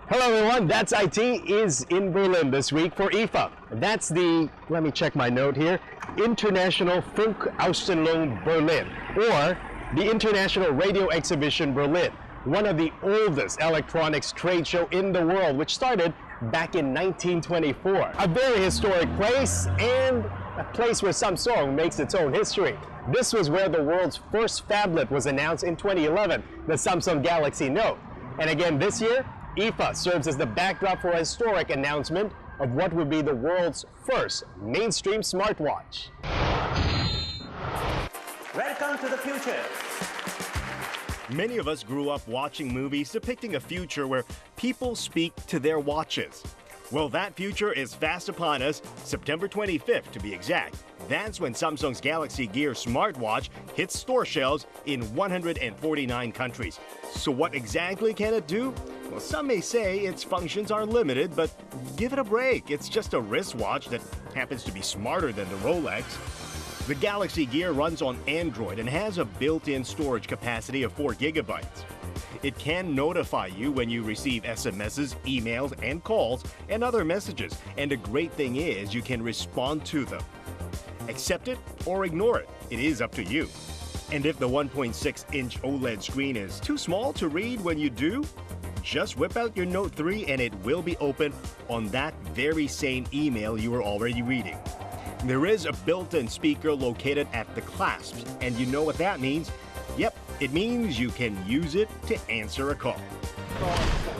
Hello everyone, That's IT is in Berlin this week for IFA. That's the, let me check my note here, International Funkausstellung Berlin, or the International Radio Exhibition Berlin, one of the oldest electronics trade show in the world, which started back in 1924. A very historic place and a place where Samsung makes its own history. This was where the world's first phablet was announced in 2011, the Samsung Galaxy Note. And again this year, IFA serves as the backdrop for a historic announcement of what would be the world's first mainstream smartwatch. Welcome to the future. Many of us grew up watching movies depicting a future where people speak to their watches. Well, that future is fast upon us, September 25th to be exact. That's when Samsung's Galaxy Gear smartwatch hits store shelves in 149 countries. So what exactly can it do? Well, some may say its functions are limited, but give it a break. It's just a wristwatch that happens to be smarter than the Rolex. The Galaxy Gear runs on Android and has a built-in storage capacity of 4 gigabytes. It can notify you when you receive SMSs, emails, and calls, and other messages. And the great thing is you can respond to them. Accept it or ignore it. It is up to you. And if the 1.6-inch OLED screen is too small to read when you do, just whip out your Note 3 and it will be open on that very same email you were already reading. There is a built-in speaker located at the clasps, and you know what that means? Yep, it means you can use it to answer a call.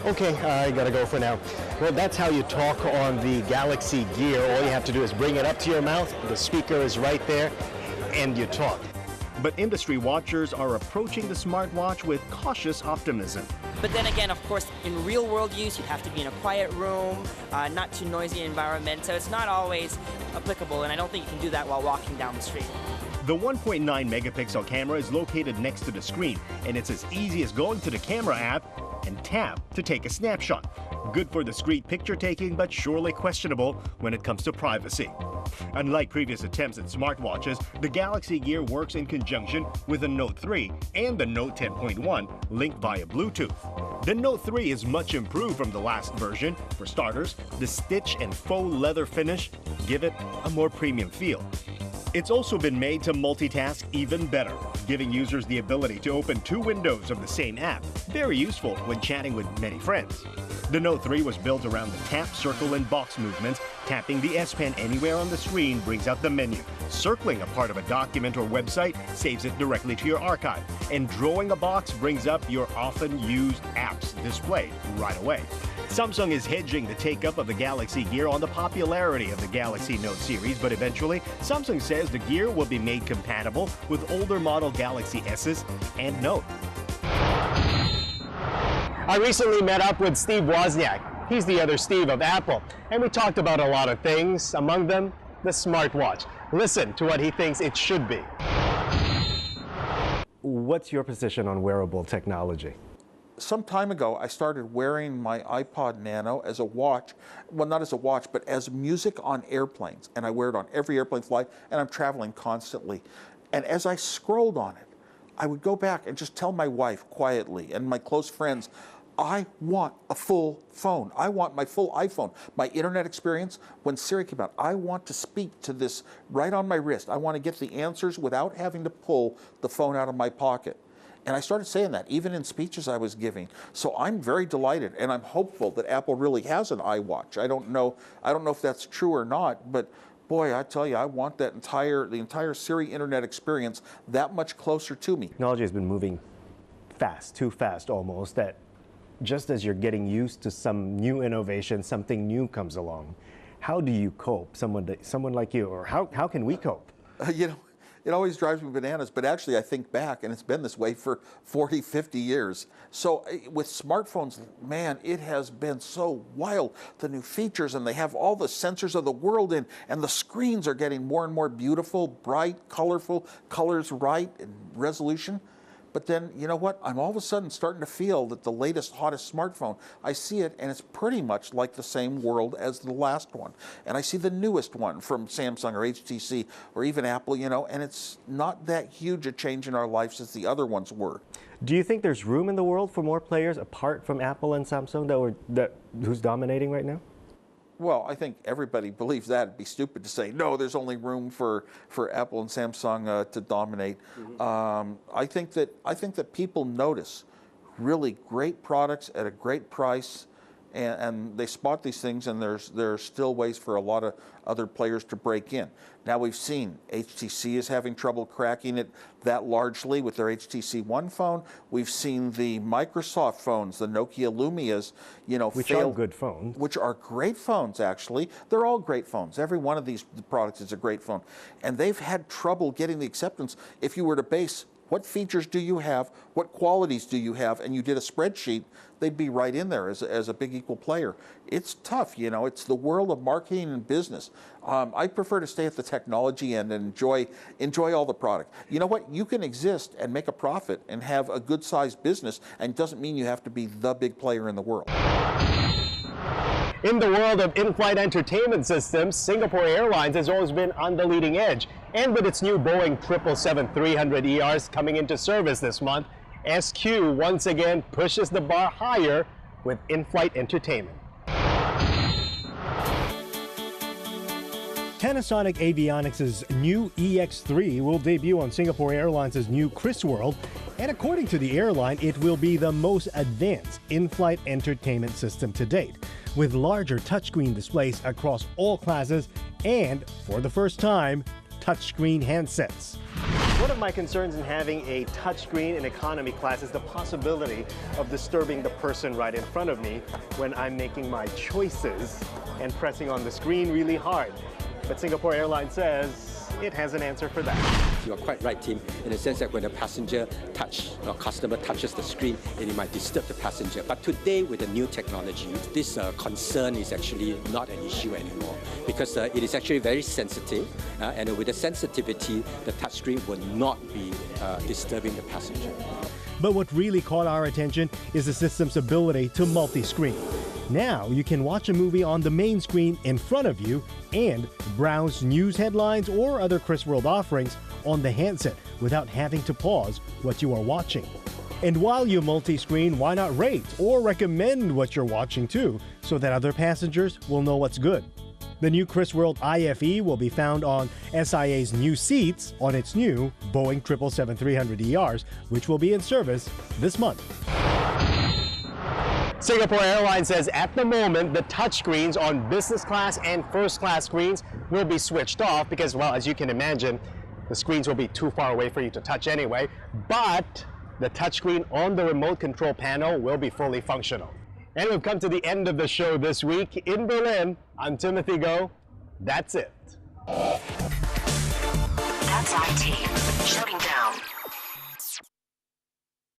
Okay, I gotta go for now. Well, that's how you talk on the Galaxy Gear. All you have to do is bring it up to your mouth, the speaker is right there, and you talk. But industry watchers are approaching the smartwatch with cautious optimism. But then again, of course, in real-world use, you'd have to be in a quiet room, not too noisy environment, so it's not always applicable, and I don't think you can do that while walking down the street. The 1.9 megapixel camera is located next to the screen, and it's as easy as going to the camera app and tap to take a snapshot. Good for discreet picture taking, but surely questionable when it comes to privacy. Unlike previous attempts at smartwatches, the Galaxy Gear works in conjunction with the Note 3 and the Note 10.1 linked via Bluetooth. The Note 3 is much improved from the last version. For starters, the stitch and faux leather finish give it a more premium feel. It's also been made to multitask even better, giving users the ability to open 2 windows of the same app. Very useful when chatting with many friends. The Note 3 was built around the tap, circle, and box movements. Tapping the S Pen anywhere on the screen brings out the menu. Circling a part of a document or website saves it directly to your archive. And drawing a box brings up your often used apps displayed right away. Samsung is hedging the take-up of the Galaxy Gear on the popularity of the Galaxy Note series, but eventually, Samsung says the Gear will be made compatible with older model Galaxy S's and Note. I recently met up with Steve Wozniak. He's the other Steve of Apple, and we talked about a lot of things, among them, the smartwatch. Listen to what he thinks it should be. What's your position on wearable technology? Some time ago, I started wearing my iPod Nano as a watch. Well, not as a watch, but as music on airplanes. And I wear it on every airplane flight, and I'm traveling constantly. And as I scrolled on it, I would go back and just tell my wife quietly and my close friends, I want a full phone. I want my full iPhone. My internet experience, when Siri came out, I want to speak to this right on my wrist. I want to get the answers without having to pull the phone out of my pocket. And I started saying that, even in speeches I was giving. So I'm very delighted, and I'm hopeful that Apple really has an iWatch. I don't know if that's true or not, but boy, I tell you, I want the entire Siri internet experience that much closer to me. Technology has been moving fast, too fast almost, that just as you're getting used to some new innovation, something new comes along. How do you cope, someone like you, or how can we cope? You know, it always drives me bananas, but actually I think back, and it's been this way for 40, 50 years. So with smartphones, man, it has been so wild. The new features, and they have all the sensors of the world in, and the screens are getting more and more beautiful, bright, colorful, colors right, and resolution. But then, you know what? I'm all of a sudden starting to feel that the latest, hottest smartphone, I see it and it's pretty much like the same world as the last one. And I see the newest one from Samsung or HTC or even Apple, you know, and it's not that huge a change in our lives as the other ones were. Do you think there's room in the world for more players apart from Apple and Samsung who's dominating right now? Well, I think everybody believes that. It'd be stupid to say, no, there's only room for Apple and Samsung to dominate. I think that people notice really great products at a great price, and they spot these things, and there's still ways for a lot of other players to break in. Now we've seen HTC is having trouble cracking it that largely with their HTC One phone. We've seen the Microsoft phones, the Nokia Lumias, you know, which are good phones. Which are great phones, actually. They're all great phones. Every one of these products is a great phone. And they've had trouble getting the acceptance. If you were to base what features do you have, what qualities do you have, and you did a spreadsheet, they'd be right in there as a big equal player. It's tough, you know, it's the world of marketing and business. I prefer to stay at the technology end and enjoy all the product. You know what, you can exist and make a profit and have a good sized business, and it doesn't mean you have to be the big player in the world. In the world of in-flight entertainment systems, Singapore Airlines has always been on the leading edge. And with its new Boeing 777-300ERs coming into service this month, SQ once again pushes the bar higher with in-flight entertainment. Panasonic Avionics' new EX3 will debut on Singapore Airlines' new Chris World, and according to the airline, it will be the most advanced in-flight entertainment system to date, with larger touchscreen displays across all classes and, for the first time, touchscreen handsets. One of my concerns in having a touchscreen in economy class is the possibility of disturbing the person right in front of me when I'm making my choices and pressing on the screen really hard. But Singapore Airlines says it has an answer for that. You are quite right, Tim, in the sense that when a passenger or customer touches the screen, it might disturb the passenger. But today, with the new technology, this concern is actually not an issue anymore, because it is actually very sensitive, and with the sensitivity, the touchscreen will not be disturbing the passenger. But what really caught our attention is the system's ability to multi-screen. Now you can watch a movie on the main screen in front of you and browse news headlines or other Chris World offerings on the handset without having to pause what you are watching. And while you multi-screen, why not rate or recommend what you're watching too, so that other passengers will know what's good. The new Chris World IFE will be found on SIA's new seats on its new Boeing 777-300ERs, which will be in service this month. Singapore Airlines says at the moment, the touchscreens on business class and first class screens will be switched off because, well, as you can imagine, the screens will be too far away for you to touch anyway. But the touchscreen on the remote control panel will be fully functional. And we've come to the end of the show this week. In Berlin, I'm Timothy Go. That's it. That's IT. Shutting down.